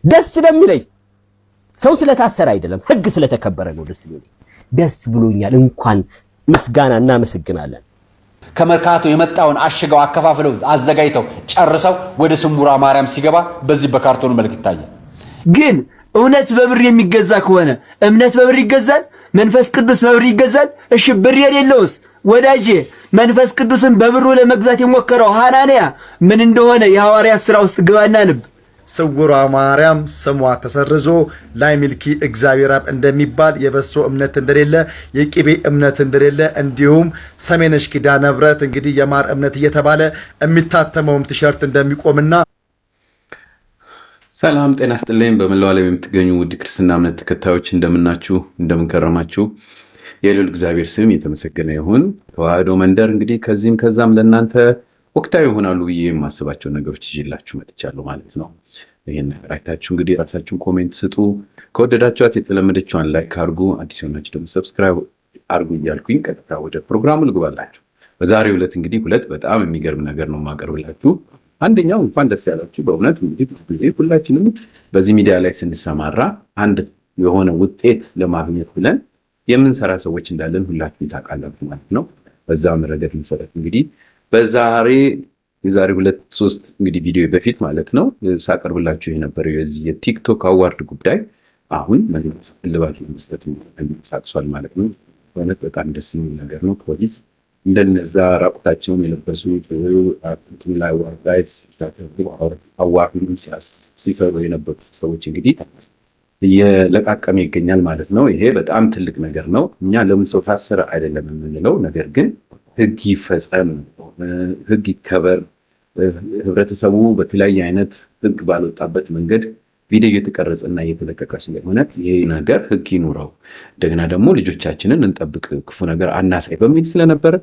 ደስ በሚለኝ ሰው ስለታሰረ አይደለም ህግ ስለተከበረ ነው ደስ የሚለኝ። ደስ ብሎኛል። እንኳን ምስጋና እናመሰግናለን። ከመርካቶ የመጣውን አሽገው አከፋፍለው አዘጋጅተው ጨርሰው ወደ ስሙራ ማርያም ሲገባ በዚህ በካርቶኑ መልክ ይታያል። ግን እውነት በብር የሚገዛ ከሆነ እምነት በብር ይገዛል፣ መንፈስ ቅዱስ በብር ይገዛል። እሺ ብር የሌለውስ ወዳጄ መንፈስ ቅዱስን በብሩ ለመግዛት የሞከረው ሐናንያ ምን እንደሆነ የሐዋርያት ሥራ ውስጥ ግባና ንብ። ስውሯ ማርያም ስሟ ተሰርዞ ላይ ሚልኪ እግዚአብሔር አብ እንደሚባል የበሶ እምነት እንደሌለ የቂቤ እምነት እንደሌለ እንዲሁም ሰሜነሽ ኪዳነ ምሕረት እንግዲህ የማር እምነት እየተባለ የሚታተመውም ቲሸርት እንደሚቆምና ሰላም ጤና ይስጥልኝ። በመላው ዓለም የምትገኙ ውድ ክርስትና እምነት ተከታዮች እንደምናችሁ እንደምንከረማችሁ የልዑል እግዚአብሔር ስም የተመሰገነ ይሁን። ተዋህዶ መንደር እንግዲህ ከዚህም ከዛም ለእናንተ ወቅታዊ ይሆናሉ ብዬ የማስባቸው ነገሮች ይዤላችሁ መጥቻለሁ ማለት ነው። ይህን ነገር አይታችሁ እንግዲህ ራሳችሁን ኮሜንት ስጡ። ከወደዳችኋት የተለመደችዋን ላይክ አድርጉ፣ አዲስ የሆናችሁ ደግሞ ሰብስክራይብ አድርጉ እያልኩኝ ቀጥታ ወደ ፕሮግራሙ ልግባላችሁ። በዛሬው ዕለት እንግዲህ ሁለት በጣም የሚገርም ነገር ነው የማቀርብላችሁ። አንደኛው እንኳን ደስ ያላችሁ። በእውነት እንግዲህ ሁላችንም በዚህ ሚዲያ ላይ ስንሰማራ አንድ የሆነ ውጤት ለማግኘት ብለን የምንሰራ ሰዎች እንዳለን ሁላችሁም ታውቃላችሁ ማለት ነው። በዛ መረገጥ መሰረት እንግዲህ የዛሬ 2-3 እንግዲህ ቪዲዮ በፊት ማለት ነው ሳቀርብላችሁ የነበረው የዚህ የቲክቶክ አዋርድ ጉዳይ አሁን መንግስት እልባት መስጠት ተንቀሳቅሷል ማለት ነው። በእውነት በጣም ደስ የሚል ነገር ነው። ፖሊስ እንደነዛ ራቁታቸውን የለበሱ ላይ አዋርዱን ሲሰሩ የነበሩ ሰዎች እንግዲህ እየለቃቀመ ይገኛል ማለት ነው። ይሄ በጣም ትልቅ ነገር ነው። እኛ ለምን ሰው ታሰረ አይደለም የምንለው፣ ነገር ግን ህግ ይፈጸም፣ ህግ ይከበር። ህብረተሰቡ በተለያየ አይነት ህግ ባልወጣበት መንገድ ቪዲዮ እየተቀረጸና እየተለቀቀ ስለሆነ ይሄ ነገር ህግ ይኑረው፣ እንደገና ደግሞ ልጆቻችንን እንጠብቅ፣ ክፉ ነገር አናሳይ በሚል ስለነበረ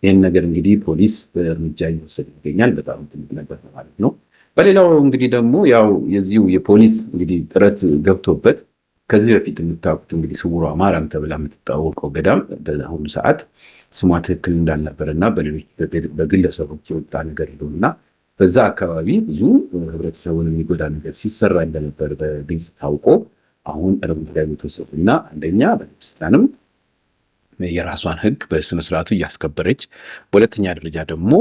ይህን ነገር እንግዲህ ፖሊስ እርምጃ እየወሰደ ይገኛል። በጣም ትልቅ ነገር ማለት ነው። በሌላው እንግዲህ ደግሞ ያው የዚሁ የፖሊስ እንግዲህ ጥረት ገብቶበት ከዚህ በፊት የምታውቁት እንግዲህ ስውሯ ማርያም ተብላ የምትታወቀው ገዳም በአሁኑ ሰዓት ስሟ ትክክል እንዳልነበረና በሌሎች በግለሰቦች የወጣ ነገር ይሉና በዛ አካባቢ ብዙ ህብረተሰቡን የሚጎዳ ነገር ሲሰራ እንደነበር በግልጽ ታውቆ አሁን እርምጃ የተወሰደና አንደኛ በክርስቲያንም የራሷን ህግ በስነ ስርዓቱ እያስከበረች፣ በሁለተኛ ደረጃ ደግሞ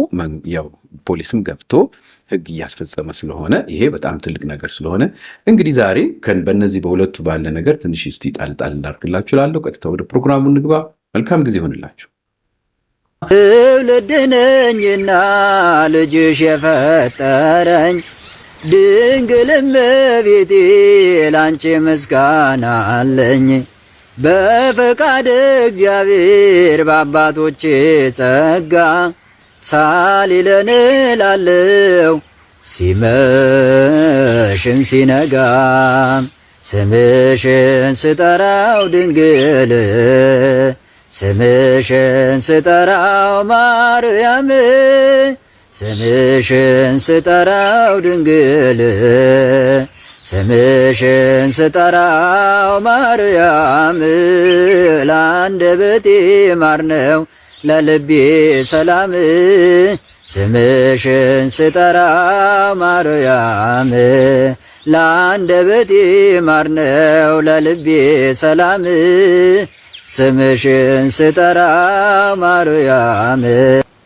ያው ፖሊስም ገብቶ ህግ እያስፈጸመ ስለሆነ ይሄ በጣም ትልቅ ነገር ስለሆነ እንግዲህ ዛሬ በእነዚህ በሁለቱ ባለ ነገር ትንሽ እስቲ ጣልጣል እንዳርግላችሁ እላለሁ። ቀጥታ ወደ ፕሮግራሙ እንግባ። መልካም ጊዜ ይሆንላችሁ። ትውልድ ነኝና ልጅሽ የፈጠረኝ ድንግል እመቤቴ ላንቺ ምስጋና አለኝ። በፈቃድ እግዚአብሔር በአባቶቼ ጸጋ ሳሊለን ላለው ሲመሽም ሲነጋ ስምሽን ስጠራው ድንግል ስምሽን ስጠራው ማርያም ስምሽን ስጠራው ድንግል ስምሽን ስጠራው ማርያም ለአንደበቴ ማር ነው ለልቤ ሰላም ስምሽን ስጠራው ማርያም ለአንደበቴ ማር ነው ለልቤ ሰላም ስምሽን ስጠራው ማርያም።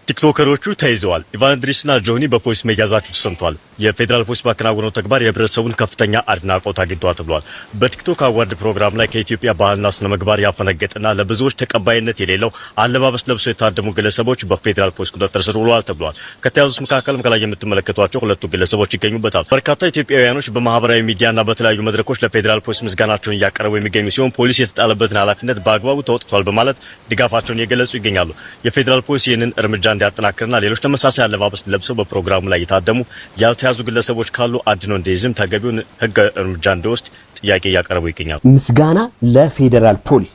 ቲክቶከሮቹ ተይዘዋል። ኢቫንድሪስና ጆኒ በፖሊስ መያዛቸው ተሰምቷል። የፌዴራል ፖሊስ ባከናወነው ተግባር የህብረተሰቡን ከፍተኛ አድናቆት አግኝቷል ተብሏል። በቲክቶክ አዋርድ ፕሮግራም ላይ ከኢትዮጵያ ባህልና ስነ ምግባር ያፈነገጠና ለብዙዎች ተቀባይነት የሌለው አለባበስ ለብሰው የታደሙ ግለሰቦች በፌዴራል ፖሊስ ቁጥጥር ስር ውለዋል ተብሏል። ከተያዙት መካከልም ከላይ የምትመለከቷቸው ሁለቱ ግለሰቦች ይገኙበታል። በርካታ ኢትዮጵያውያኖች በማህበራዊ ሚዲያና በተለያዩ መድረኮች ለፌዴራል ፖሊስ ምስጋናቸውን እያቀረቡ የሚገኙ ሲሆን ፖሊስ የተጣለበትን ኃላፊነት በአግባቡ ተወጥቷል በማለት ድጋፋቸውን እየገለጹ ይገኛሉ። የፌዴራል ፖሊስ ይህንን እርምጃ እንዲያጠናክርና ሌሎች ተመሳሳይ አለባበስ ለብሰው በፕሮግራሙ ላይ የታደሙ ያልተያዙ ግለሰቦች ካሉ አድኖ እንዲይዝም ተገቢውን ህግ እርምጃ እንዲወስድ ጥያቄ እያቀረቡ ይገኛሉ። ምስጋና ለፌዴራል ፖሊስ።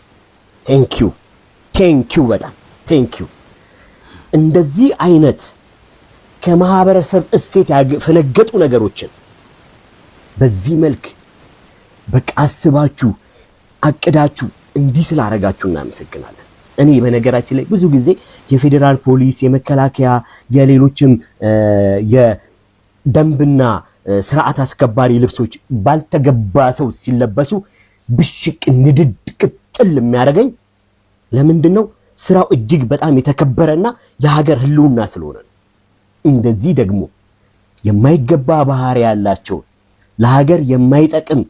ቴንኪው በጣም ቴንኪው። እንደዚህ አይነት ከማህበረሰብ እሴት ያፈነገጡ ነገሮችን በዚህ መልክ በቃ አስባችሁ አቅዳችሁ እንዲህ ስላደረጋችሁ እናመሰግናለን። እኔ በነገራችን ላይ ብዙ ጊዜ የፌዴራል ፖሊስ፣ የመከላከያ፣ የሌሎችም የደንብና ስርዓት አስከባሪ ልብሶች ባልተገባ ሰው ሲለበሱ ብሽቅ ንድድ ቅጥል የሚያደርገኝ ለምንድነው? ስራው እጅግ በጣም የተከበረና የሀገር ህልውና ስለሆነ ነው። እንደዚህ ደግሞ የማይገባ ባህሪ ያላቸው ለሀገር የማይጠቅም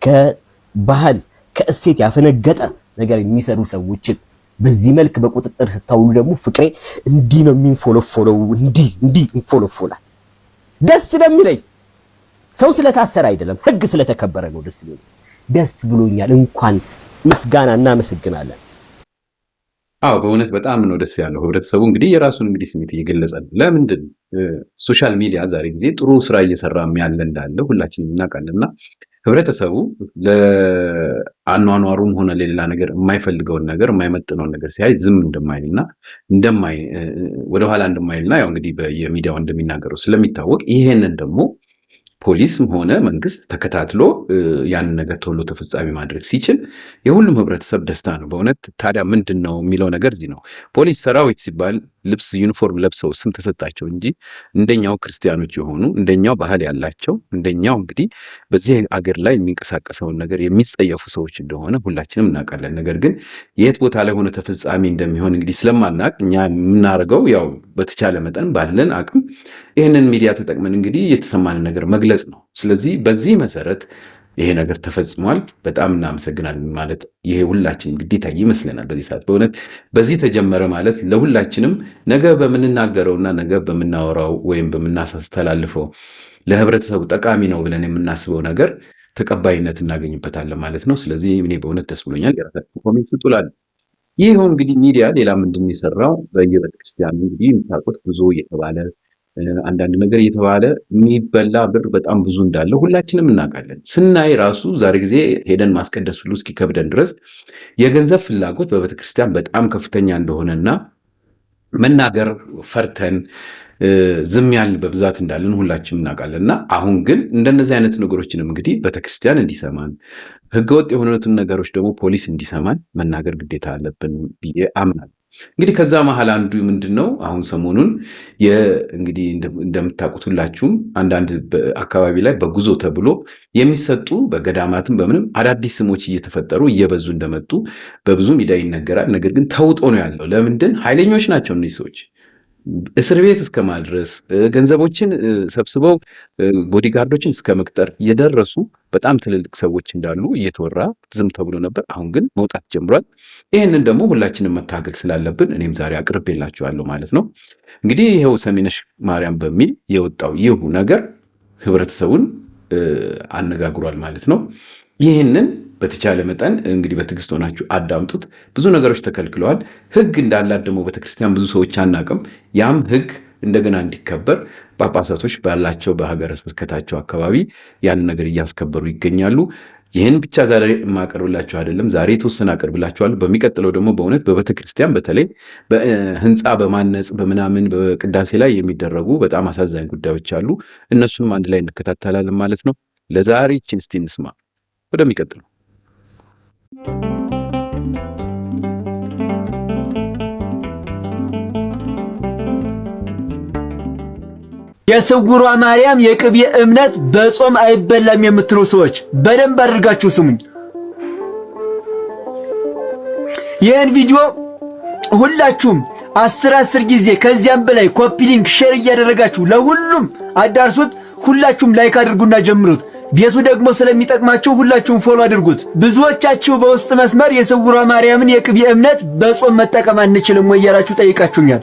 ከባህል ከእሴት ያፈነገጠ ነገር የሚሰሩ ሰዎችን በዚህ መልክ በቁጥጥር ስታውሉ ደግሞ ፍቅሬ እንዲህ ነው የሚንፎለፎለው። እንዲህ ይንፎለፎላል። ደስ ስለሚለኝ ሰው ስለታሰረ አይደለም፣ ህግ ስለተከበረ ነው ደስ የሚለኝ። ደስ ብሎኛል። እንኳን ምስጋና እናመሰግናለን። አዎ በእውነት በጣም ነው ደስ ያለው። ህብረተሰቡ እንግዲህ የራሱን እንግዲህ ስሜት እየገለጸ ነው። ለምንድን ሶሻል ሚዲያ ዛሬ ጊዜ ጥሩ ስራ እየሰራ ያለ እንዳለ ሁላችንም እናውቃለንና ህብረተሰቡ ለአኗኗሩም ሆነ ለሌላ ነገር የማይፈልገውን ነገር የማይመጥነውን ነገር ሲያይ ዝም እንደማይልና ወደኋላ እንደማይልና ያው እንግዲህ በየሚዲያው እንደሚናገረው ስለሚታወቅ ይሄንን ደግሞ ፖሊስም ሆነ መንግስት ተከታትሎ ያንን ነገር ቶሎ ተፈጻሚ ማድረግ ሲችል የሁሉም ህብረተሰብ ደስታ ነው በእውነት። ታዲያ ምንድነው የሚለው ነገር እዚህ ነው። ፖሊስ ሰራዊት ሲባል ልብስ ዩኒፎርም ለብሰው ስም ተሰጣቸው እንጂ እንደኛው ክርስቲያኖች የሆኑ እንደኛው ባህል ያላቸው እንደኛው እንግዲህ በዚህ አገር ላይ የሚንቀሳቀሰውን ነገር የሚጸየፉ ሰዎች እንደሆነ ሁላችንም እናውቃለን። ነገር ግን የት ቦታ ላይ ሆነ ተፈጻሚ እንደሚሆን እንግዲህ ስለማናውቅ እኛ የምናደርገው ያው በተቻለ መጠን ባለን አቅም ይህንን ሚዲያ ተጠቅመን እንግዲህ የተሰማንን ነገር መግለጽ ነው። ስለዚህ በዚህ መሰረት ይሄ ነገር ተፈጽሟል። በጣም እናመሰግናለን ማለት ይሄ ሁላችንም ግዴታ ይመስለናል በዚህ ሰዓት። በእውነት በዚህ ተጀመረ ማለት ለሁላችንም ነገ በምንናገረውና ነገ በምናወራው ወይም በምናስተላልፈው ለህብረተሰቡ ጠቃሚ ነው ብለን የምናስበው ነገር ተቀባይነት እናገኝበታለን ማለት ነው። ስለዚህ እኔ በእውነት ደስ ብሎኛል። የራሳችሁ ኮሜንት ስጡላል። ይህ እንግዲህ ሚዲያ ሌላ ምንድን ነው የሰራው? በየቤተክርስቲያኑ እንግዲህ የምታውቁት ጉዞ እየተባለ አንዳንድ ነገር እየተባለ የሚበላ ብር በጣም ብዙ እንዳለ ሁላችንም እናውቃለን። ስናይ ራሱ ዛሬ ጊዜ ሄደን ማስቀደስ ሁሉ እስኪከብደን ድረስ የገንዘብ ፍላጎት በቤተክርስቲያን በጣም ከፍተኛ እንደሆነና መናገር ፈርተን ዝም ያልን በብዛት እንዳለን ሁላችንም እናውቃለን። እና አሁን ግን እንደነዚህ አይነት ነገሮችንም እንግዲህ ቤተክርስቲያን እንዲሰማን ህገወጥ የሆኑትን ነገሮች ደግሞ ፖሊስ እንዲሰማን መናገር ግዴታ አለብን ብዬ አምናለሁ። እንግዲህ ከዛ መሀል አንዱ ምንድነው አሁን ሰሞኑን እንግዲህ እንደምታውቁት ሁላችሁም አንዳንድ አካባቢ ላይ በጉዞ ተብሎ የሚሰጡ በገዳማትም በምንም አዳዲስ ስሞች እየተፈጠሩ እየበዙ እንደመጡ በብዙ ሚዲያ ይነገራል። ነገር ግን ተውጦ ነው ያለው። ለምንድን? ኃይለኞች ናቸው እነዚህ ሰዎች። እስር ቤት እስከ ማድረስ ገንዘቦችን ሰብስበው ቦዲጋርዶችን እስከ መቅጠር የደረሱ በጣም ትልልቅ ሰዎች እንዳሉ እየተወራ ዝም ተብሎ ነበር። አሁን ግን መውጣት ጀምሯል። ይህንን ደግሞ ሁላችንም መታገል ስላለብን እኔም ዛሬ አቅርቤላችኋለሁ ማለት ነው። እንግዲህ ይኸው ሰሜነሽ ማርያም በሚል የወጣው ይሁ ነገር ህብረተሰቡን አነጋግሯል ማለት ነው። ይህንን በተቻለ መጠን እንግዲህ በትዕግስት ሆናችሁ አዳምጡት። ብዙ ነገሮች ተከልክለዋል። ህግ እንዳላት ደግሞ ቤተክርስቲያን ብዙ ሰዎች አናቅም። ያም ህግ እንደገና እንዲከበር ጳጳሳቶች ባላቸው በሀገረ ስብከታቸው አካባቢ ያን ነገር እያስከበሩ ይገኛሉ። ይህን ብቻ ዛሬ የማቀርብላችሁ አይደለም። ዛሬ የተወሰነ አቀርብላችኋለሁ። በሚቀጥለው ደግሞ በእውነት በቤተክርስቲያን በተለይ በህንፃ በማነጽ በምናምን በቅዳሴ ላይ የሚደረጉ በጣም አሳዛኝ ጉዳዮች አሉ። እነሱንም አንድ ላይ እንከታተላለን ማለት ነው። ለዛሬ ይህችን እስቲ እንስማ። ወደሚቀጥለው የስውሯ ማርያም የቅቤ እምነት በጾም አይበላም የምትሉ ሰዎች በደንብ አድርጋችሁ ስሙኝ። ይህን ቪዲዮ ሁላችሁም 10 ጊዜ ከዚያም በላይ ኮፒ ሊንክ ሼር እያደረጋችሁ ለሁሉም አዳርሱት። ሁላችሁም ላይክ አድርጉና ጀምሩት። ቤቱ ደግሞ ስለሚጠቅማችሁ ሁላችሁም ፎሎ አድርጉት። ብዙዎቻችሁ በውስጥ መስመር የስውሯ ማርያምን የቅቤ እምነት በጾም መጠቀም አንችልም ወይ ያላችሁ ጠይቃችሁኛል።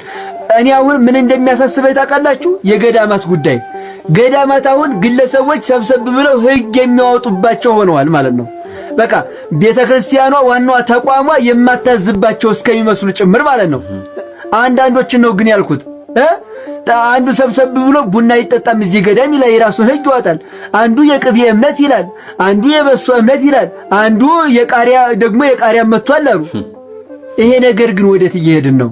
እኔ አሁን ምን እንደሚያሳስበኝ ታውቃላችሁ? የገዳማት ጉዳይ። ገዳማት አሁን ግለሰቦች ሰብሰብ ብለው ህግ የሚያወጡባቸው ሆነዋል ማለት ነው። በቃ ቤተክርስቲያኗ ዋናዋ ተቋሟ የማታዝባቸው እስከሚመስሉ ጭምር ማለት ነው። አንዳንዶችን ነው ግን ያልኩት። አንዱ ሰብሰብ ብሎ ቡና ይጠጣም እዚህ ገዳም ይላል፣ የራሱን ህግ ይወጣል። አንዱ የቅቤ እምነት ይላል፣ አንዱ የበሶ እምነት ይላል፣ አንዱ የቃሪያ ደግሞ የቃሪያ መጥቷል አሉ። ይሄ ነገር ግን ወዴት እየሄድን ነው?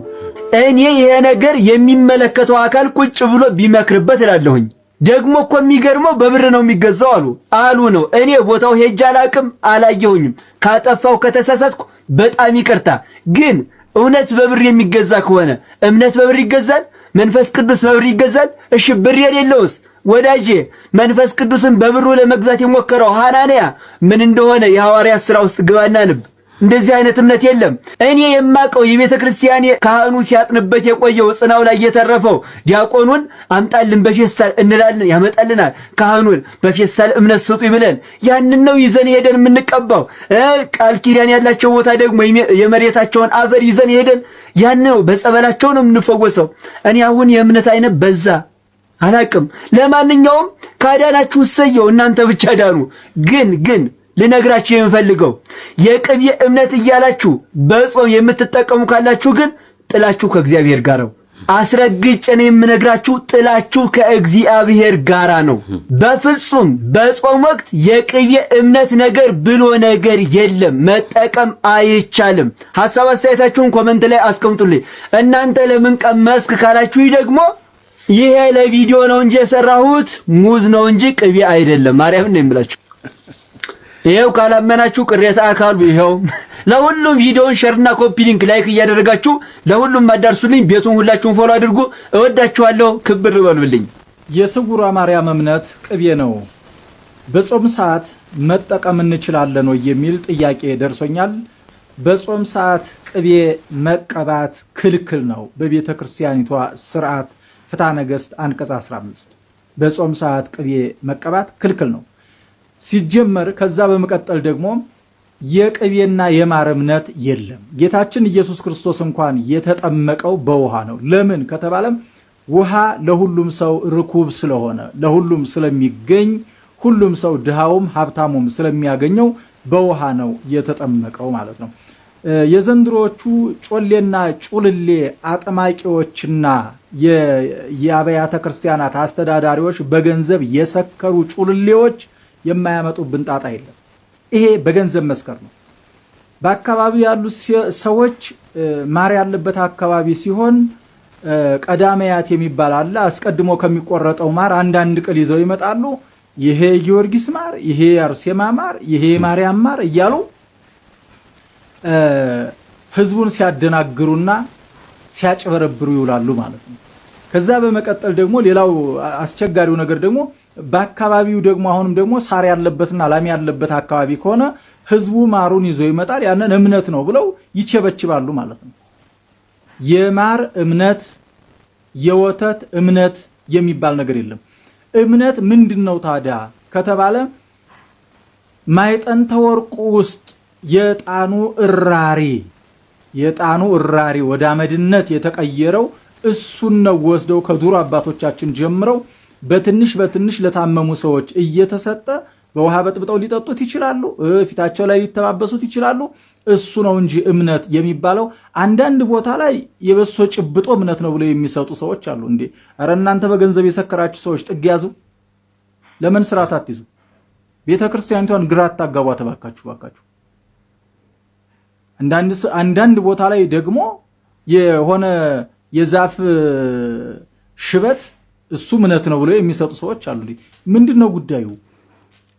እኔ ይሄ ነገር የሚመለከተው አካል ቁጭ ብሎ ቢመክርበት እላለሁኝ። ደግሞ እኮ የሚገርመው በብር ነው የሚገዛው አሉ ነው። እኔ ቦታው ሄጄ አላቅም፣ አላየሁኝም። ካጠፋው ከተሳሳትኩ በጣም ይቅርታ። ግን እውነት በብር የሚገዛ ከሆነ እምነት በብር ይገዛል? መንፈስ ቅዱስ በብር ይገዛል? እሺ ብር የሌለውስ ወዳጄ መንፈስ ቅዱስን በብሩ ለመግዛት የሞከረው ሐናንያ ምን እንደሆነ የሐዋርያት ሥራ ውስጥ ግባና ንብ። እንደዚህ አይነት እምነት የለም። እኔ የማቀው የቤተ ክርስቲያን ካህኑ ሲያጥንበት የቆየው ጽናው ላይ የተረፈው ዲያቆኑን አምጣልን በፌስታል እንላለን፣ ያመጣልናል። ካህኑን በፌስታል እምነት ስጡ ይብለን ያንን ነው ይዘን ሄደን የምንቀባው። ቃል ኪዳን ያላቸው ቦታ ደግሞ የመሬታቸውን አፈር ይዘን ሄደን ያን ነው በጸበላቸው ነው የምንፈወሰው። እኔ አሁን የእምነት አይነት በዛ አላቅም። ለማንኛውም ካዳናችሁ እሰየው፣ እናንተ ብቻ ዳኑ። ግን ልነግራችሁ የምፈልገው የቅቤ እምነት እያላችሁ በጾም የምትጠቀሙ ካላችሁ ግን ጥላችሁ ከእግዚአብሔር ጋር ነው። አስረግጬ ነው የምነግራችሁ፣ ጥላችሁ ከእግዚአብሔር ጋር ነው። በፍጹም በጾም ወቅት የቅቤ እምነት ነገር ብሎ ነገር የለም፣ መጠቀም አይቻልም። ሐሳብ አስተያየታችሁን ኮሜንት ላይ አስቀምጡልኝ። እናንተ ለምን ቀመስክ ካላችሁ ደግሞ ይሄ ለቪዲዮ ነው እንጂ የሰራሁት ሙዝ ነው እንጂ ቅቤ አይደለም። ማርያምን ነው የምላችሁ። ይሄው ካላመናችሁ ቅሬታ አካሉ ይሄው። ለሁሉም ቪዲዮውን ሼርና ኮፒ ሊንክ ላይክ እያደረጋችሁ ለሁሉም አዳርሱልኝ። ቤቱን ሁላችሁም ፎሎ አድርጉ። እወዳችኋለሁ። ክብር በሉልኝ። የስውሯ ማርያም እምነት ቅቤ ነው፣ በጾም ሰዓት መጠቀም እንችላለን ወይ የሚል ጥያቄ ደርሶኛል። በጾም ሰዓት ቅቤ መቀባት ክልክል ነው በቤተ ክርስቲያኒቷ ስርዓት ፍትሐ ነገሥት አንቀጽ 15 በጾም ሰዓት ቅቤ መቀባት ክልክል ነው ሲጀመር። ከዛ በመቀጠል ደግሞ የቅቤና የማር እምነት የለም። ጌታችን ኢየሱስ ክርስቶስ እንኳን የተጠመቀው በውሃ ነው። ለምን ከተባለም ውሃ ለሁሉም ሰው ርኩብ ስለሆነ ለሁሉም ስለሚገኝ ሁሉም ሰው ድሃውም ሀብታሙም ስለሚያገኘው በውሃ ነው የተጠመቀው ማለት ነው። የዘንድሮቹ ጮሌና ጩልሌ አጥማቂዎችና የአብያተ ክርስቲያናት አስተዳዳሪዎች በገንዘብ የሰከሩ ጩልሌዎች የማያመጡብን ጣጣ የለም። ይሄ በገንዘብ መስከር ነው። በአካባቢው ያሉ ሰዎች ማር ያለበት አካባቢ ሲሆን ቀዳማያት የሚባል አለ። አስቀድሞ ከሚቆረጠው ማር አንዳንድ ቅል ይዘው ይመጣሉ። ይሄ ጊዮርጊስ ማር፣ ይሄ አርሴማ ማር፣ ይሄ ማርያም ማር እያሉ ህዝቡን ሲያደናግሩና ሲያጭበረብሩ ይውላሉ ማለት ነው። ከዛ በመቀጠል ደግሞ ሌላው አስቸጋሪው ነገር ደግሞ በአካባቢው ደግሞ አሁንም ደግሞ ሳር ያለበትና ላም ያለበት አካባቢ ከሆነ ህዝቡ ማሩን ይዞ ይመጣል። ያንን እምነት ነው ብለው ይቸበችባሉ ማለት ነው። የማር እምነት የወተት እምነት የሚባል ነገር የለም። እምነት ምንድነው ታዲያ ከተባለ ማይጠንተ ወርቁ ውስጥ የጣኑ እራሪ ወደ አመድነት የተቀየረው እሱን ነው ወስደው ከዱር አባቶቻችን ጀምረው በትንሽ ለታመሙ ሰዎች እየተሰጠ በውሃ በጥብጠው ሊጠጡት ይችላሉ። ፊታቸው ላይ ሊተባበሱት ይችላሉ። እሱ ነው እንጂ እምነት የሚባለው። አንዳንድ ቦታ ላይ የበሶ ጭብጦ እምነት ነው ብለው የሚሰጡ ሰዎች አሉ። እንዴ ኧረ እናንተ በገንዘብ የሰከራችሁ ሰዎች ጥግ ያዙ። ለምን ስርዓት አትይዙ? ቤተክርስቲያኒቷን ግራ አታጋቧ ተባካችሁ። አንዳንድ ቦታ ላይ ደግሞ የሆነ የዛፍ ሽበት እሱ እምነት ነው ብለው የሚሰጡ ሰዎች አሉ። ምንድነው ጉዳዩ?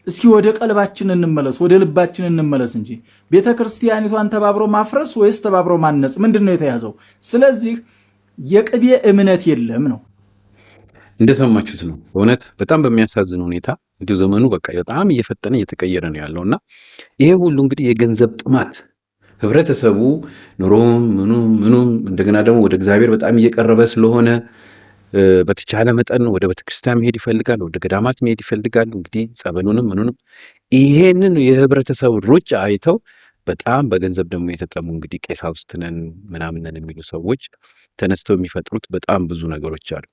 እስኪ ወደ ቀልባችን እንመለስ፣ ወደ ልባችን እንመለስ እንጂ ቤተክርስቲያኒቷን ተባብሮ ማፍረስ ወይስ ተባብሮ ማነጽ ምንድነው የተያዘው? ስለዚህ የቅቤ እምነት የለም ነው። እንደሰማችሁት ነው። በእውነት በጣም በሚያሳዝን ሁኔታ እንዲሁ ዘመኑ በቃ በጣም እየፈጠነ እየተቀየረ ነው ያለውና ይሄ ሁሉ እንግዲህ የገንዘብ ጥማት ህብረተሰቡ ኑሮም ምኑም እንደገና ደግሞ ወደ እግዚአብሔር በጣም እየቀረበ ስለሆነ በተቻለ መጠን ወደ ቤተክርስቲያን መሄድ ይፈልጋል፣ ወደ ገዳማት መሄድ ይፈልጋል። እንግዲህ ጸበሉንም ምኑንም ይሄንን የህብረተሰቡ ሩጫ አይተው በጣም በገንዘብ ደግሞ የተጠሙ እንግዲህ ቀሳውስት ነን ምናምን ነን የሚሉ ሰዎች ተነስተው የሚፈጥሩት በጣም ብዙ ነገሮች አሉ።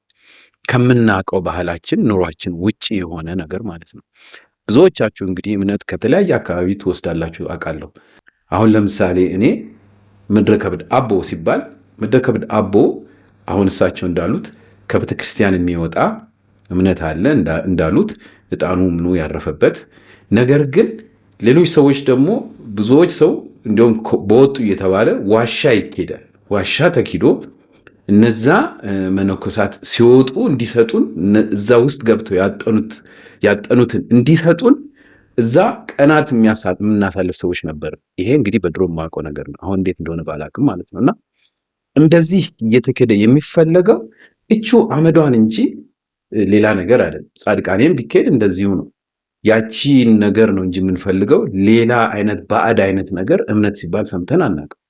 ከምናውቀው ባህላችን ኑሯችን ውጪ የሆነ ነገር ማለት ነው። ብዙዎቻችሁ እንግዲህ እምነት ከተለያየ አካባቢ ትወስዳላችሁ አውቃለሁ። አሁን ለምሳሌ እኔ ምድረ ከብድ አቦ ሲባል ምድረ ከብድ አቦ አሁን እሳቸው እንዳሉት ከቤተ ክርስቲያን የሚወጣ እምነት አለ እንዳሉት እጣኑ ምኑ ያረፈበት ነገር። ግን ሌሎች ሰዎች ደግሞ ብዙዎች ሰው እንዲሁም በወጡ እየተባለ ዋሻ ይኬዳል። ዋሻ ተኪዶ እነዛ መነኮሳት ሲወጡ እንዲሰጡን እዛ ውስጥ ገብተው ያጠኑትን እንዲሰጡን እዛ ቀናት የምናሳልፍ ሰዎች ነበር። ይሄ እንግዲህ በድሮ የማውቀው ነገር ነው። አሁን እንዴት እንደሆነ ባላቅም ማለት ነው። እና እንደዚህ እየተከደ የሚፈለገው እቹ አመዷን እንጂ ሌላ ነገር አይደለም። ጻድቃኔም ቢካሄድ እንደዚሁ ነው። ያቺን ነገር ነው እንጂ የምንፈልገው ሌላ አይነት ባዕድ አይነት ነገር እምነት ሲባል ሰምተን አናውቅም።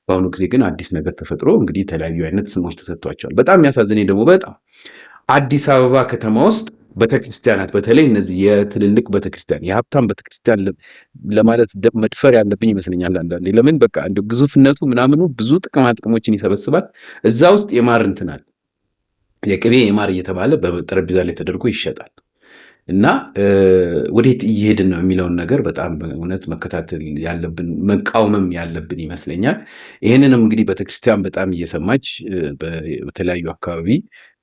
በአሁኑ ጊዜ ግን አዲስ ነገር ተፈጥሮ እንግዲህ የተለያዩ አይነት ስሞች ተሰጥቷቸዋል። በጣም የሚያሳዝነኝ ደግሞ በጣም አዲስ አበባ ከተማ ውስጥ ቤተክርስቲያናት በተለይ እነዚህ የትልልቅ ቤተክርስቲያን የሀብታም ቤተክርስቲያን ለማለት መድፈር ያለብኝ ይመስለኛል አንዳንዴ። ለምን በቃ እንደው ግዙፍነቱ ምናምኑ ብዙ ጥቅማ ጥቅሞችን ይሰበስባል። እዛ ውስጥ የማር እንትን አለ፣ የቅቤ የማር እየተባለ በጠረጴዛ ላይ ተደርጎ ይሸጣል። እና ወዴት እየሄድን ነው የሚለውን ነገር በጣም እውነት መከታተል ያለብን መቃወምም ያለብን ይመስለኛል። ይህንንም እንግዲህ ቤተክርስቲያን በጣም እየሰማች በተለያዩ አካባቢ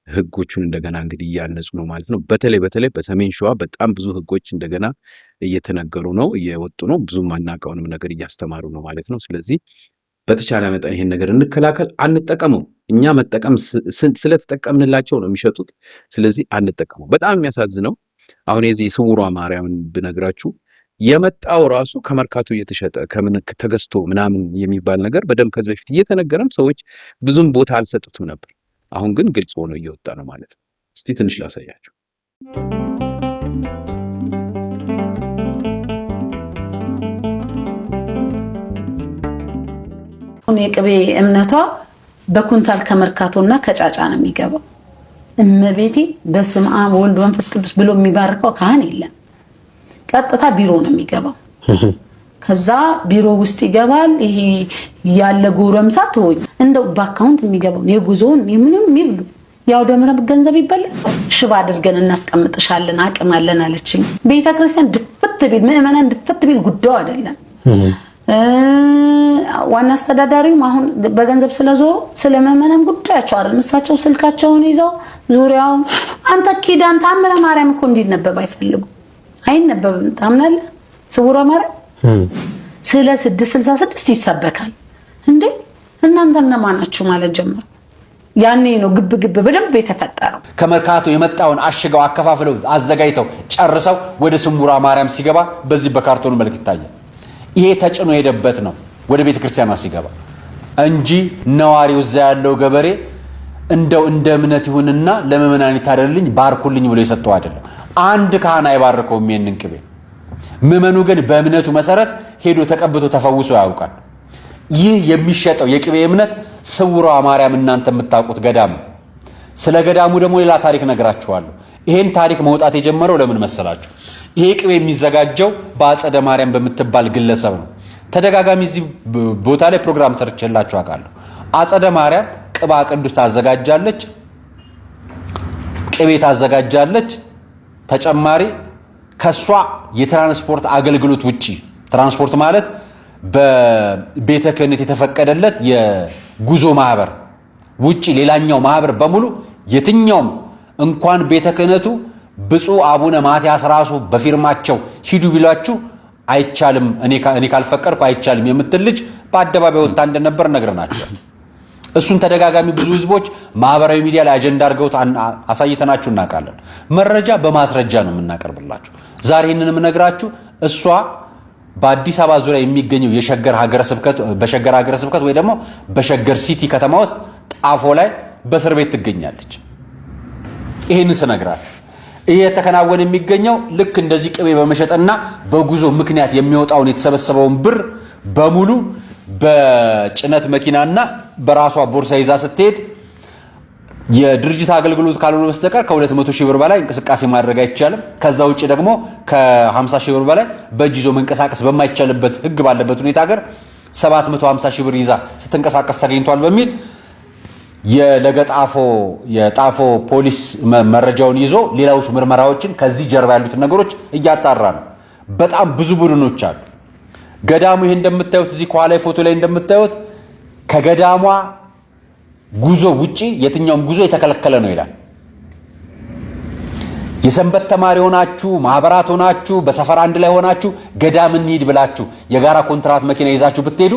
ህጎቹን እንደገና እንግዲህ እያነጹ ነው ማለት ነው። በተለይ በሰሜን ሸዋ በጣም ብዙ ህጎች እንደገና እየተነገሩ ነው፣ እየወጡ ነው። ብዙ ማናውቀውንም ነገር እያስተማሩ ነው ማለት ነው። ስለዚህ በተቻለ መጠን ይሄን ነገር እንከላከል፣ አንጠቀመው። እኛ መጠቀም ስለተጠቀምንላቸው ነው የሚሸጡት። ስለዚህ አንጠቀመው። በጣም የሚያሳዝነው አሁን የዚህ ስውሯ ማርያምን ብነግራችሁ የመጣው ራሱ ከመርካቶ እየተሸጠ ከምን ተገዝቶ ምናምን የሚባል ነገር በደንብ ከዚህ በፊት እየተነገረም ሰዎች ብዙም ቦታ አልሰጡትም ነበር። አሁን ግን ግልጽ ሆኖ እየወጣ ነው ማለት ነው። እስቲ ትንሽ ላሳያችሁ። አሁን የቅቤ እምነቷ በኩንታል ከመርካቶና ከጫጫ ነው የሚገባው። እመቤቴ በስመ አብ ወልድ መንፈስ ቅዱስ ብሎ የሚባርከው ካህን የለም። ቀጥታ ቢሮ ነው የሚገባው። ከዛ ቢሮ ውስጥ ይገባል። ይሄ ያለ ጎረምሳ ተወኝ እንደው በአካውንት የሚገባው የጉዞውን ምንም ይብሉ ያው ደምረም ገንዘብ ይበላል። ሽባ አድርገን እናስቀምጥሻለን አቅም አለን አለችኝ። ቤተክርስቲያን ድፍት ቢል ምእመናን ድፍት ቢል ጉዳዩ አይደለም። ዋና አስተዳዳሪውም አሁን በገንዘብ ስለዞሩ ስለመመናም ጉዳያቸው አይደለም። እሳቸው ስልካቸውን ይዘው ዙሪያው አንተ ኪዳን ታምረ ማርያም እኮ እንዲነበብ አይፈልጉ። አይነበብም። ታምናለህ? ስውሯ ማርያም ስለ 666 ይሰበካል እንዴ! እናንተ እነማን ናችሁ ማለት ጀመሩ። ያኔ ነው ግብ በደንብ የተፈጠረው። ከመርካቶ የመጣውን አሽገው አከፋፍለው አዘጋጅተው ጨርሰው ወደ ስውሯ ማርያም ሲገባ በዚህ በካርቶኑ መልክ ይታያል። ይሄ ተጭኖ ሄደበት ነው ወደ ቤተ ክርስቲያኗ ሲገባ እንጂ ነዋሪው እዛ ያለው ገበሬ እንደው እንደ እምነት ይሁንና ለምእመናን ይታደርልኝ ባርኩልኝ ብሎ የሰጠው አይደለም። አንድ ካህን አይባርከውም ይሄንን ቅቤ። ምእመኑ ግን በእምነቱ መሰረት ሄዶ ተቀብቶ ተፈውሶ ያውቃል። ይህ የሚሸጠው የቅቤ እምነት ስውሯ ማርያም እናንተ የምታውቁት ገዳም። ስለ ገዳሙ ደግሞ ሌላ ታሪክ ነግራችኋለሁ። ይሄን ታሪክ መውጣት የጀመረው ለምን መሰላችሁ? ይሄ ቅቤ የሚዘጋጀው በአጸደ ማርያም በምትባል ግለሰብ ነው። ተደጋጋሚ እዚህ ቦታ ላይ ፕሮግራም ሰርቼላችሁ አውቃለሁ። አጸደ ማርያም ቅባ ቅዱስ ታዘጋጃለች፣ ቅቤ ታዘጋጃለች። ተጨማሪ ከሷ የትራንስፖርት አገልግሎት ውጪ፣ ትራንስፖርት ማለት በቤተ ክህነት የተፈቀደለት የጉዞ ማህበር ውጪ ሌላኛው ማህበር በሙሉ የትኛውም እንኳን ቤተ ክህነቱ ብፁዕ አቡነ ማትያስ ራሱ በፊርማቸው ሂዱ ቢሏችሁ አይቻልም፣ እኔ ካልፈቀድኩ አይቻልም የምትል ልጅ በአደባባይ ወጣ እንደነበር ነግረናቸው። እሱን ተደጋጋሚ ብዙ ህዝቦች ማህበራዊ ሚዲያ ላይ አጀንዳ አድርገውት አሳይተናችሁ እናውቃለን። መረጃ በማስረጃ ነው የምናቀርብላችሁ። ዛሬ ይህንን የምነግራችሁ እሷ በአዲስ አበባ ዙሪያ የሚገኘው የሸገር ሀገረ ስብከት ወይ ደግሞ በሸገር ሲቲ ከተማ ውስጥ ጣፎ ላይ በእስር ቤት ትገኛለች። ይህንን ስነግራት ይህ የተከናወነ የሚገኘው ልክ እንደዚህ ቅቤ በመሸጥና በጉዞ ምክንያት የሚወጣውን የተሰበሰበውን ብር በሙሉ በጭነት መኪናና በራሷ ቦርሳ ይዛ ስትሄድ የድርጅት አገልግሎት ካልሆነ በስተቀር ከ200 ሺህ ብር በላይ እንቅስቃሴ ማድረግ አይቻልም። ከዛ ውጪ ደግሞ ከ50 ሺህ ብር በላይ በእጅ ይዞ መንቀሳቀስ በማይቻልበት ህግ ባለበት ሁኔታ ሀገር 750 ሺህ ብር ይዛ ስትንቀሳቀስ ተገኝቷል በሚል የጣፎ ፖሊስ መረጃውን ይዞ ሌሎች ምርመራዎችን ከዚህ ጀርባ ያሉትን ነገሮች እያጣራ ነው። በጣም ብዙ ቡድኖች አሉ። ገዳሙ ይሄ እንደምታዩት እዚህ ከኋላ ፎቶ ላይ እንደምታዩት ከገዳሟ ጉዞ ውጪ የትኛውም ጉዞ የተከለከለ ነው ይላል። የሰንበት ተማሪ ሆናችሁ ማህበራት ሆናችሁ በሰፈር አንድ ላይ ሆናችሁ ገዳም እንሂድ ብላችሁ የጋራ ኮንትራት መኪና ይዛችሁ ብትሄዱ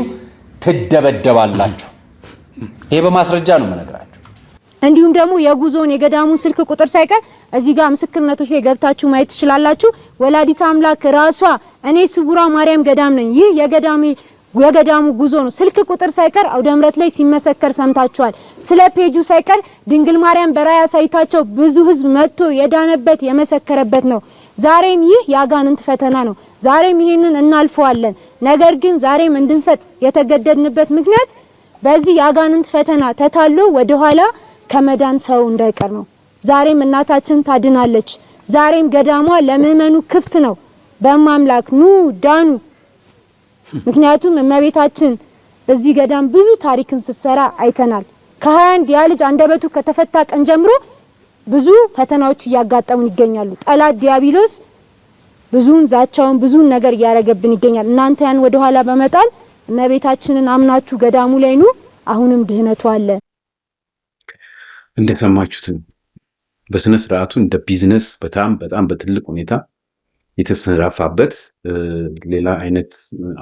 ትደበደባላችሁ። ይሄ በማስረጃ ነው የምነግራችሁ። እንዲሁም ደግሞ የጉዞን የገዳሙን ስልክ ቁጥር ሳይቀር እዚህ ጋር ምስክርነቶች ላይ ገብታችሁ ማየት ትችላላችሁ። ወላዲተ አምላክ ራሷ እኔ ስውሯ ማርያም ገዳም ነኝ፣ ይህ የገዳሜ የገዳሙ ጉዞ ነው። ስልክ ቁጥር ሳይቀር አውደ ምሕረት ላይ ሲመሰከር ሰምታችኋል። ስለ ፔጁ ሳይቀር ድንግል ማርያም በራእይ አሳይታቸው ብዙ ህዝብ መጥቶ የዳነበት የመሰከረበት ነው። ዛሬም ይህ የአጋንንት ፈተና ነው። ዛሬም ይሄንን እናልፈዋለን። ነገር ግን ዛሬም እንድንሰጥ የተገደድንበት ምክንያት በዚህ የአጋንንት ፈተና ተታሎ ወደ ኋላ ከመዳን ሰው እንዳይቀር ነው። ዛሬም እናታችን ታድናለች። ዛሬም ገዳሟ ለምእመኑ ክፍት ነው። በማምላክ ኑ ዳኑ። ምክንያቱም እመቤታችን እዚህ ገዳም ብዙ ታሪክን ስትሰራ አይተናል። ከ21 ያ ልጅ አንደበቱ ከተፈታ ቀን ጀምሮ ብዙ ፈተናዎች እያጋጠሙን ይገኛሉ። ጠላት ዲያብሎስ ብዙን ዛቻውን ብዙን ነገር እያረገብን ይገኛል። እናንተ ያን ወደ ኋላ በመጣል እመቤታችንን አምናችሁ ገዳሙ ላይ ኑ። አሁንም ድህነቱ አለ። እንደሰማችሁት በስነ ስርዓቱ እንደ ቢዝነስ በጣም በትልቅ ሁኔታ የተሰራፋበት ሌላ አይነት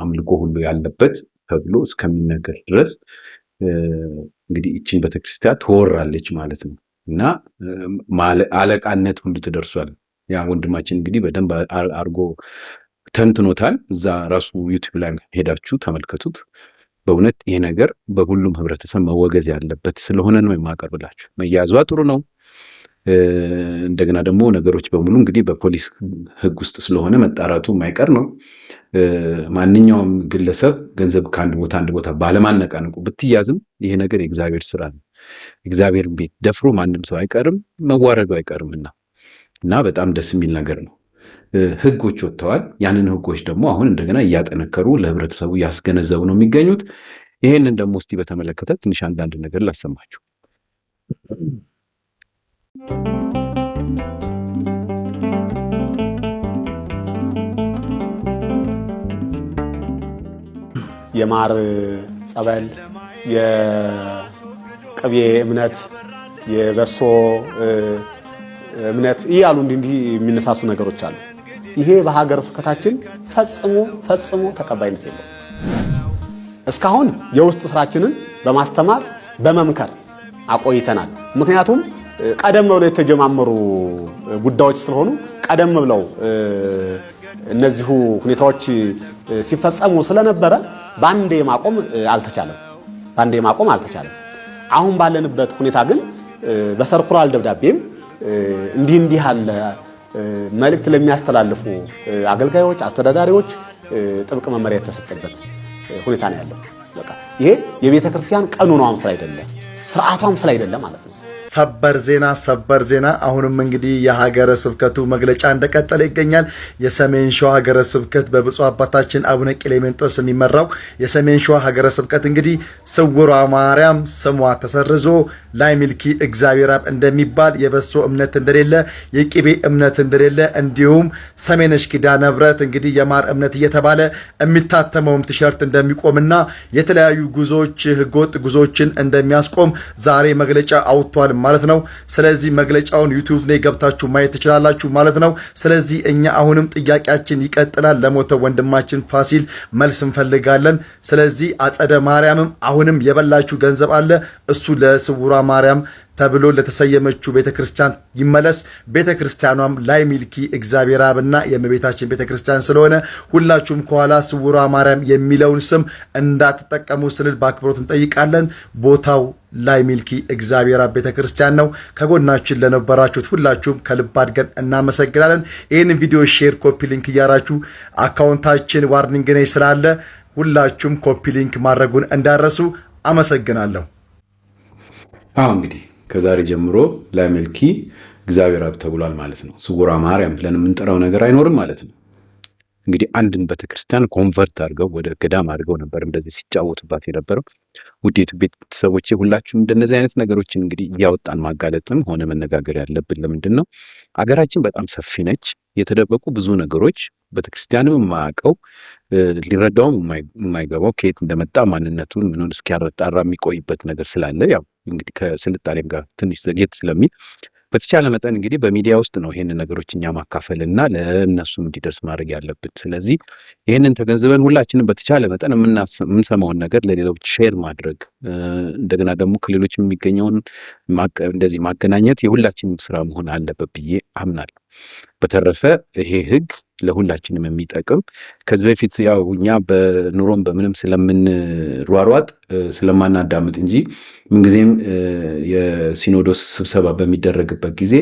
አምልኮ ሁሉ ያለበት ተብሎ እስከሚነገር ድረስ እንግዲህ እቺን ቤተክርስቲያን ትወራለች ማለት ነው እና አለቃነት ሁሉ ተደርሷል። ያ ወንድማችን እንግዲህ በደንብ አርጎ ተንትኖታል። እዛ ራሱ ዩቲዩብ ላይ ሄዳችሁ ተመልከቱት። በእውነት ይሄ ነገር በሁሉም ህብረተሰብ መወገዝ ያለበት ስለሆነ ነው የማቀርብላችሁ። መያዟ ጥሩ ነው። እንደገና ደግሞ ነገሮች በሙሉ እንግዲህ በፖሊስ ህግ ውስጥ ስለሆነ መጣራቱ የማይቀር ነው። ማንኛውም ግለሰብ ገንዘብ ከአንድ ቦታ አንድ ቦታ ባለማነቃነቁ ብትያዝም ይሄ ነገር የእግዚአብሔር ስራ ነው። እግዚአብሔርን ቤት ደፍሮ ማንም ሰው አይቀርም፣ መዋረዱ አይቀርምና እና በጣም ደስ የሚል ነገር ነው። ህጎች ወጥተዋል። ያንን ህጎች ደግሞ አሁን እንደገና እያጠነከሩ ለህብረተሰቡ እያስገነዘቡ ነው የሚገኙት። ይሄንን ደግሞ እስቲ በተመለከተ ትንሽ አንዳንድ ነገር ላሰማችሁ። የማር ጸበል፣ የቅቤ እምነት፣ የበሶ እምነት እያሉ እንዲህ የሚነሳሱ ነገሮች አሉ። ይሄ በሀገረ ስብከታችን ፈጽሞ ተቀባይነት የለውም። እስካሁን የውስጥ ስራችንን በማስተማር በመምከር አቆይተናል። ምክንያቱም ቀደም ብለው የተጀማመሩ ጉዳዮች ስለሆኑ ቀደም ብለው እነዚሁ ሁኔታዎች ሲፈጸሙ ስለነበረ ባንዴ ማቆም አልተቻለም። አሁን ባለንበት ሁኔታ ግን በሰርኩላር ደብዳቤም እንዲህ ያለ መልእክት ለሚያስተላልፉ አገልጋዮች፣ አስተዳዳሪዎች ጥብቅ መመሪያ የተሰጠበት ሁኔታ ነው ያለው። በቃ ይሄ የቤተ ክርስቲያን ቀኖናዋም ስላይደለ ስርዓቷም ስላይደለ ማለት ነው። ሰበር ዜና። አሁንም እንግዲህ የሀገረ ስብከቱ መግለጫ እንደቀጠለ ይገኛል። የሰሜን ሸዋ ሀገረ ስብከት በብፁዕ አባታችን አቡነ ቄሌሜንጦስ የሚመራው የሰሜን ሸዋ ሀገረ ስብከት እንግዲህ ስውሯ ማርያም ስሟ ተሰርዞ ላይ ሚልኪ እግዚአብሔር አብ እንደሚባል፣ የበሶ እምነት እንደሌለ፣ የቅቤ እምነት እንደሌለ፣ እንዲሁም ሰሜነሽ ኪዳነ ምሕረት እንግዲህ የማር እምነት እየተባለ የሚታተመውም ቲሸርት እንደሚቆምና የተለያዩ ጉዞዎች ህገወጥ ጉዞዎችን እንደሚያስቆም ዛሬ መግለጫ አውጥቷል ማለት ነው። ስለዚህ መግለጫውን ዩቲዩብ ላይ ገብታችሁ ማየት ትችላላችሁ ማለት ነው። ስለዚህ እኛ አሁንም ጥያቄያችን ይቀጥላል። ለሞተው ወንድማችን ፋሲል መልስ እንፈልጋለን። ስለዚህ አጸደ ማርያምም አሁንም የበላችሁ ገንዘብ አለ፣ እሱ ለስውሯ ማርያም ተብሎ ለተሰየመችው ቤተክርስቲያን ይመለስ። ቤተክርስቲያኗም ላይ ሚልኪ እግዚአብሔር አብና የእመቤታችን ቤተክርስቲያን ስለሆነ ሁላችሁም ከኋላ ስውሯ ማርያም የሚለውን ስም እንዳትጠቀሙ ስንል በአክብሮት እንጠይቃለን። ቦታው ላይ ሚልኪ እግዚአብሔር አብ ቤተክርስቲያን ነው። ከጎናችን ለነበራችሁት ሁላችሁም ከልብ አድርገን እናመሰግናለን። ይህንን ቪዲዮ ሼር፣ ኮፒ ሊንክ እያራችሁ አካውንታችን ዋርኒንግ ነኝ ስላለ ሁላችሁም ኮፒ ሊንክ ማድረጉን እንዳረሱ አመሰግናለሁ። እንግዲህ ከዛሬ ጀምሮ ላይ ሚልኪ እግዚአብሔር አብ ተብሏል ማለት ነው። ስውሯ ማርያም ብለን የምንጠራው ነገር አይኖርም ማለት ነው። እንግዲህ አንድን ቤተክርስቲያን ኮንቨርት አድርገው ወደ ገዳም አድርገው ነበር እንደዚህ ሲጫወቱባት የነበረው። ውዴቱ ቤተሰቦቼ ሁላችሁም እንደነዚህ አይነት ነገሮችን እንግዲህ እያወጣን ማጋለጥም ሆነ መነጋገር ያለብን ለምንድን ነው? አገራችን በጣም ሰፊ ነች። የተደበቁ ብዙ ነገሮች ቤተክርስቲያንም የማያውቀው ሊረዳውም የማይገባው ከየት እንደመጣ ማንነቱን ምኑን እስኪያጣራ የሚቆይበት ነገር ስላለ ያው እንግዲህ ከስልጣኔም ጋር ትንሽ ዘግየት ስለሚል በተቻለ መጠን እንግዲህ በሚዲያ ውስጥ ነው ይሄንን ነገሮች እኛ ማካፈልና ለእነሱም እንዲደርስ ማድረግ ያለብን። ስለዚህ ይህንን ተገንዝበን ሁላችንም በተቻለ መጠን የምንሰማውን ነገር ለሌሎች ሼር ማድረግ እንደገና ደግሞ ከሌሎች የሚገኘውን እንደዚህ ማገናኘት የሁላችንም ስራ መሆን አለበት ብዬ አምናለሁ። በተረፈ ይሄ ህግ ለሁላችንም የሚጠቅም ከዚህ በፊት ያው እኛ በኑሮም በምንም ስለምንሯሯጥ ስለማናዳምጥ እንጂ ምንጊዜም የሲኖዶስ ስብሰባ በሚደረግበት ጊዜ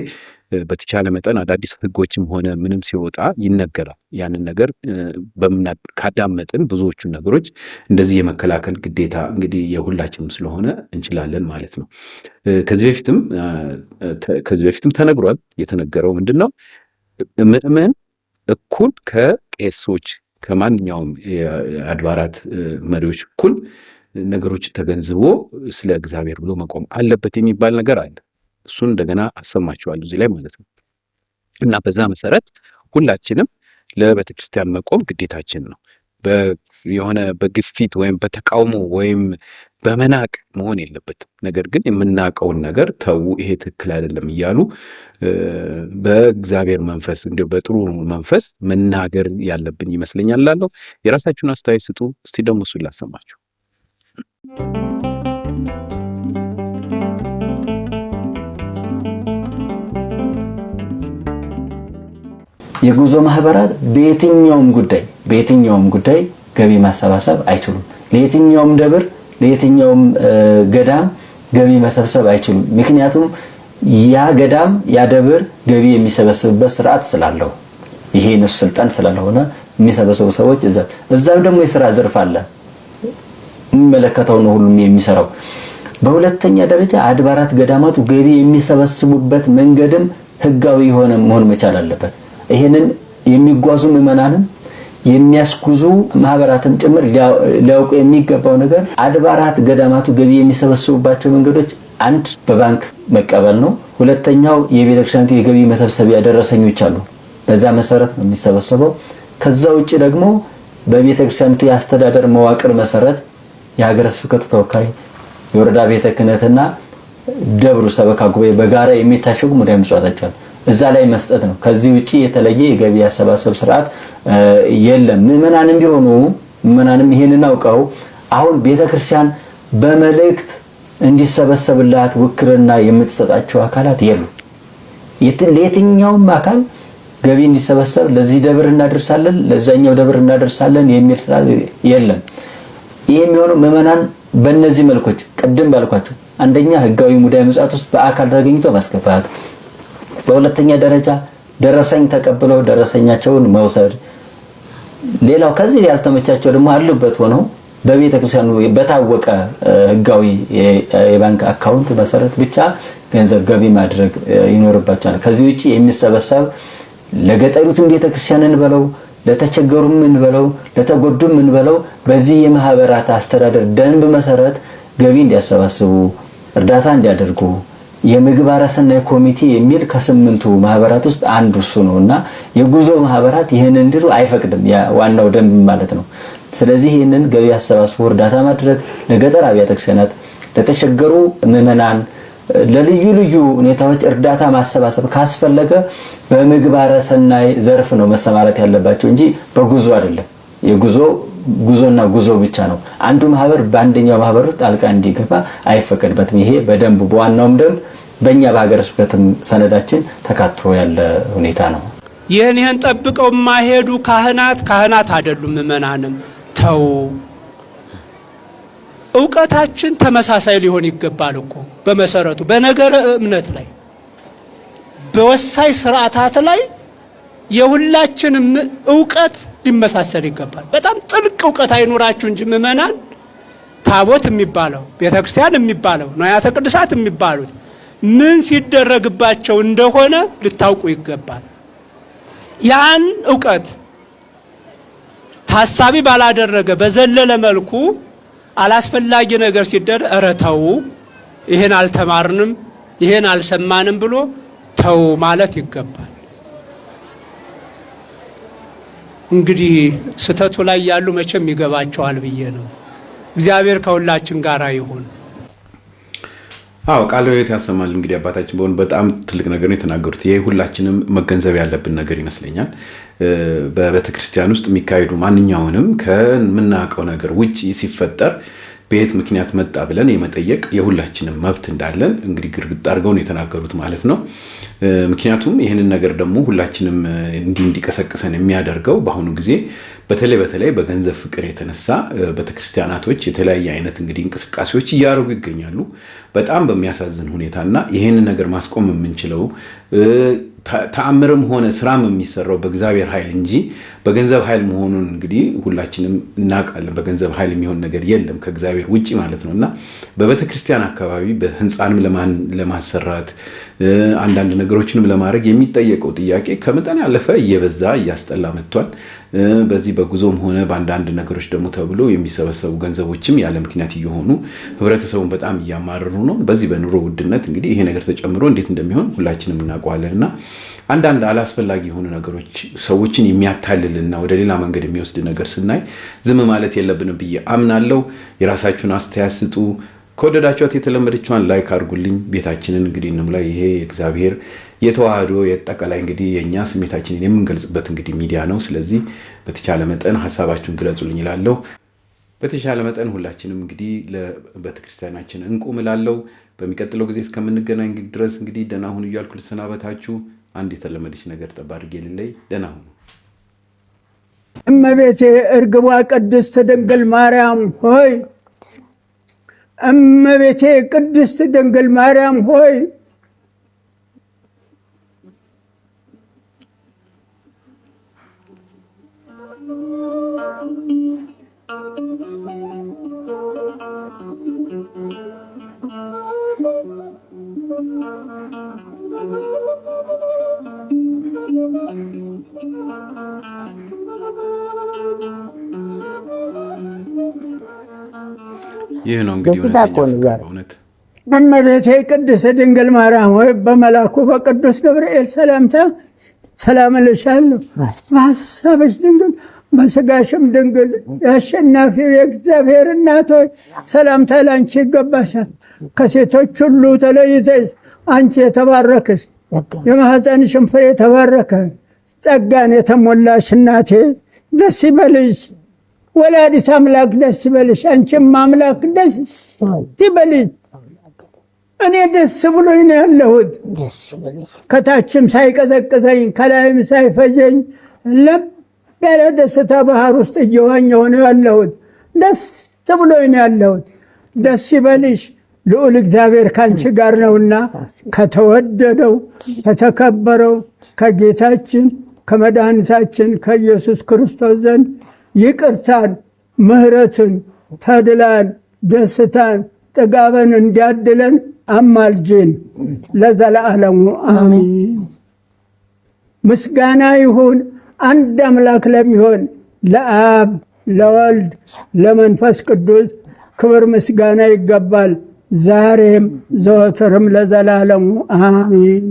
በተቻለ መጠን አዳዲስ ህጎችም ሆነ ምንም ሲወጣ ይነገራል። ያንን ነገር ካዳመጥን ብዙዎቹን ነገሮች እንደዚህ የመከላከል ግዴታ እንግዲህ የሁላችንም ስለሆነ እንችላለን ማለት ነው። ከዚህ በፊትም ተነግሯል። የተነገረው ምንድነው? ምእመን እኩል ከቄሶች ከማንኛውም የአድባራት መሪዎች እኩል ነገሮችን ተገንዝቦ ስለ እግዚአብሔር ብሎ መቆም አለበት የሚባል ነገር አለ። እሱን እንደገና አሰማችኋለሁ እዚህ ላይ ማለት ነው። እና በዛ መሰረት ሁላችንም ለቤተክርስቲያን መቆም ግዴታችን ነው። የሆነ በግፊት ወይም በተቃውሞ ወይም በመናቅ መሆን የለበትም። ነገር ግን የምናውቀውን ነገር ተው ይሄ ትክክል አይደለም እያሉ በእግዚአብሔር መንፈስ እንዲሁ በጥሩ መንፈስ መናገር ያለብን ይመስለኛል እላለሁ። የራሳችሁን አስተያየት ስጡ። እስቲ ደግሞ እሱን ላሰማችሁ። የጉዞ ማህበራት በየትኛውም ጉዳይ ገቢ ማሰባሰብ አይችሉም። ለየትኛውም ደብር ለየትኛውም ገዳም ገቢ መሰብሰብ አይችሉም። ምክንያቱም ያ ገዳም ያ ደብር ገቢ የሚሰበስብበት ስርዓት ስላለው ይሄ ነው ስልጣን ስለሆነ የሚሰበሰቡ ሰዎች እዛም ደግሞ የሥራ ዘርፍ አለ የሚመለከተው ነው ሁሉም የሚሰራው። በሁለተኛ ደረጃ አድባራት ገዳማቱ ገቢ የሚሰበስቡበት መንገድም ህጋዊ የሆነ መሆን መቻል አለበት። ይሄንን የሚጓዙ ምዕመናንም የሚያስጉዙ ማህበራትም ጭምር ሊያውቁ የሚገባው ነገር አድባራት ገዳማቱ ገቢ የሚሰበስቡባቸው መንገዶች አንድ በባንክ መቀበል ነው። ሁለተኛው የቤተክርስቲያኑ የገቢ መሰብሰቢያ ደረሰኞች አሉ። በዛ መሰረት ነው የሚሰበሰበው። ከዛ ውጪ ደግሞ በቤተክርስቲያኑ የአስተዳደር መዋቅር መሰረት የሀገረ ስብከቱ ተወካይ የወረዳ ቤተ ክህነትና ደብሩ ሰበካ ጉባኤ በጋራ የሚታሸጉ ሙዳየ ምጽዋቶች አሉ። እዛ ላይ መስጠት ነው። ከዚህ ውጪ የተለየ የገቢ አሰባሰብ ስርዓት የለም። ምዕመናንም ቢሆኑ ይሄንን አውቀው አሁን ቤተክርስቲያን በመልእክት እንዲሰበሰብላት ውክልና የምትሰጣቸው አካላት የሉ። ለየትኛውም አካል ገቢ እንዲሰበሰብ ለዚህ ደብር እናደርሳለን ለዛኛው ደብር እናደርሳለን የሚል ስርዓት የለም። ይሄ የሚሆነው ምዕመናን በእነዚህ መልኮች ቅድም ባልኳቸው አንደኛ ህጋዊ ሙዳየ ምጽዋት ውስጥ በአካል ተገኝቶ ማስገባት፣ በሁለተኛ ደረጃ ደረሰኝ ተቀብለው ደረሰኛቸውን መውሰድ፣ ሌላው ከዚህ ያልተመቻቸው ደግሞ አሉበት ሆነው በቤተክርስቲያኑ በታወቀ ህጋዊ የባንክ አካውንት መሰረት ብቻ ገንዘብ ገቢ ማድረግ ይኖርባቸዋል። ከዚህ ውጪ የሚሰበሰብ ለገጠሩትም ቤተክርስቲያንን በለው ለተቸገሩም እንበለው ለተጎዱም እንበለው በዚህ የማህበራት አስተዳደር ደንብ መሰረት ገቢ እንዲያሰባስቡ እርዳታ እንዲያደርጉ የምግባረ ሰናይ ኮሚቴ የሚል ከ8ቱ ማህበራት ውስጥ አንዱ እሱ ነውና የጉዞ ማህበራት ይሄንን እንዲሉ አይፈቅድም። ያ ዋናው ደንብ ማለት ነው። ስለዚህ ይሄንን ገቢ አሰባስቦ እርዳታ ማድረግ ለገጠር አብያተ ክርስቲያናት ለተቸገሩ ምዕመናን ለልዩ ልዩ ሁኔታዎች እርዳታ ማሰባሰብ ካስፈለገ በምግባረ ሰናይ ዘርፍ ነው መሰማራት ያለባቸው እንጂ በጉዞ አይደለም። ጉዞና ጉዞ ብቻ ነው። አንዱ ማህበር በአንደኛው ማህበር ውስጥ ጣልቃ እንዲገባ አይፈቀድበትም። ይሄ በደንብ በዋናውም ደንብ በእኛ በሀገረ ስብከትም ሰነዳችን ተካትቶ ያለ ሁኔታ ነው። ይህን ጠብቀው ማሄዱ ካህናት አይደሉም። ምዕመናንም ተው፣ ዕውቀታችን ተመሳሳይ ሊሆን ይገባል እኮ በመሰረቱ በነገረ እምነት ላይ በወሳኝ ስርዓታት ላይ የሁላችንም ዕውቀት ሊመሳሰል ይገባል። በጣም ጥልቅ ዕውቀት አይኖራችሁ እንጂ ምዕመናን ታቦት የሚባለው ቤተክርስቲያን የሚባለው ንዋያተ ቅድሳት የሚባሉት ምን ሲደረግባቸው እንደሆነ ልታውቁ ይገባል። ያን ዕውቀት ታሳቢ ባላደረገ በዘለለ መልኩ አላስፈላጊ ነገር ሲደረግ ኧረ ተው ይሄን አልተማርንም ይሄን አልሰማንም ብሎ ተው ማለት ይገባል። እንግዲህ ስተቱ ላይ ያሉ መቼም ይገባቸዋል ብዬ ነው። እግዚአብሔር ከሁላችን ጋር ይሁን። አዎ ቃለ ሕይወት ያሰማል። እንግዲህ አባታችን በሆነ በጣም ትልቅ ነገር ነው የተናገሩት። ይሄ ሁላችንም መገንዘብ ያለብን ነገር ይመስለኛል። በቤተ ክርስቲያን ውስጥ የሚካሄዱ ማንኛውንም ከምናውቀው ነገር ውጪ ሲፈጠር በየት ምክንያት መጣ ብለን የመጠየቅ የሁላችንም መብት እንዳለን እንግዲህ ግርግጥ አድርገው ነው የተናገሩት ማለት ነው። ምክንያቱም ይህንን ነገር ደግሞ ሁላችንም እንዲቀሰቅሰን የሚያደርገው በአሁኑ ጊዜ በተለይ በገንዘብ ፍቅር የተነሳ ቤተክርስቲያናቶች የተለያየ አይነት እንግዲህ እንቅስቃሴዎች እያደረጉ ይገኛሉ በጣም በሚያሳዝን ሁኔታና ይህንን ነገር ማስቆም የምንችለው ተአምርም ሆነ ስራም የሚሰራው በእግዚአብሔር ኃይል እንጂ በገንዘብ ኃይል መሆኑን እንግዲህ ሁላችንም እናውቃለን። በገንዘብ ኃይል የሚሆን ነገር የለም ከእግዚአብሔር ውጪ ማለት ነውና በቤተክርስቲያን አካባቢ በህንጻንም ለማሰራት አንዳንድ ነገሮችንም ለማድረግ የሚጠየቀው ጥያቄ ከመጠን ያለፈ እየበዛ እያስጠላ መጥቷል። በዚህ በጉዞም ሆነ በአንዳንድ ነገሮች ደግሞ ተብሎ የሚሰበሰቡ ገንዘቦችም ያለ ምክንያት እየሆኑ ህብረተሰቡን በጣም እያማረሩ ነው። በዚህ በኑሮ ውድነት እንግዲህ ይሄ ነገር ተጨምሮ እንዴት እንደሚሆን ሁላችንም እናውቀዋለንና አንዳንድ አላስፈላጊ የሆኑ ነገሮች ሰዎችን የሚያታልልና ወደ ሌላ መንገድ የሚወስድ ነገር ስናይ ዝም ማለት የለብንም ብዬ አምናለሁ። የራሳችሁን አስተያየት ስጡ። ከወደዳችኋት የተለመደችዋን ላይክ አድርጉልኝ። ቤታችንን እንግዲህ እንሙላ። ይሄ እግዚአብሔር የተዋህዶ የጠቀላይ እንግዲህ የኛ ስሜታችንን የምንገልጽበት እንግዲህ ሚዲያ ነው። ስለዚህ በተቻለ መጠን ሐሳባችሁን ግለጹልኝ እላለሁ። በተቻለ መጠን ሁላችንም እንግዲህ ለቤተክርስቲያናችን እንቁም እላለሁ። በሚቀጥለው ጊዜ እስከምንገናኝ ድረስ እንግዲህ ደህና ሁኑ እያልኩ ልሰናበታችሁ። አንድ የተለመደች ነገር ጠብ አድርጌ ልለይ። ደህና ሁኑ። እመቤቴ እርግቧ ቅድስት ድንግል ማርያም ሆይ፣ እመቤቴ ቅድስት ድንግል ማርያም ሆይ ይህ ነው እንግዲህ እውነት እመቤቴ ቅድስት ድንግል ማርያም ሆይ በመልአኩ በቅዱስ ገብርኤል ሰላምታ ሰላም እልሻለሁ። በሐሳብሽ ድንግል በሥጋሽም ድንግል የአሸናፊው የእግዚአብሔር እናት ሆይ ሰላምታ ላንቺ ይገባሻል። ከሴቶች ሁሉ ተለይተሽ አንቺ የተባረክሽ የማኅፀንሽም ፍሬ የተባረከ ጸጋን የተሞላሽ እናቴ ደስ ይበልሽ። ወላዲት አምላክ ደስ ይበልሽ። አንቺም አምላክ ደስ ይበልሽ። እኔ ደስ ብሎኝ ነው ያለሁት። ከታችም ሳይቀዘቅዘኝ ከላይም ሳይፈጀኝ ለብ ያለ ደስታ ባህር ውስጥ እየዋኘሁ ነው ያለሁት። ደስ ብሎኝ ነው ያለሁት። ደስ ይበልሽ፣ ልዑል እግዚአብሔር ካንቺ ጋር ነውና ከተወደደው ከተከበረው ከጌታችን ከመድኃኒታችን ከኢየሱስ ክርስቶስ ዘንድ ይቅርታን፣ ምሕረትን፣ ተድላን፣ ደስታን፣ ጥጋበን እንዲያድለን አማልጅን ለዘለዓለሙ አሚን። ምስጋና ይሁን አንድ አምላክ ለሚሆን ለአብ ለወልድ ለመንፈስ ቅዱስ ክብር ምስጋና ይገባል ዛሬም ዘወትርም ለዘላለሙ አሚን።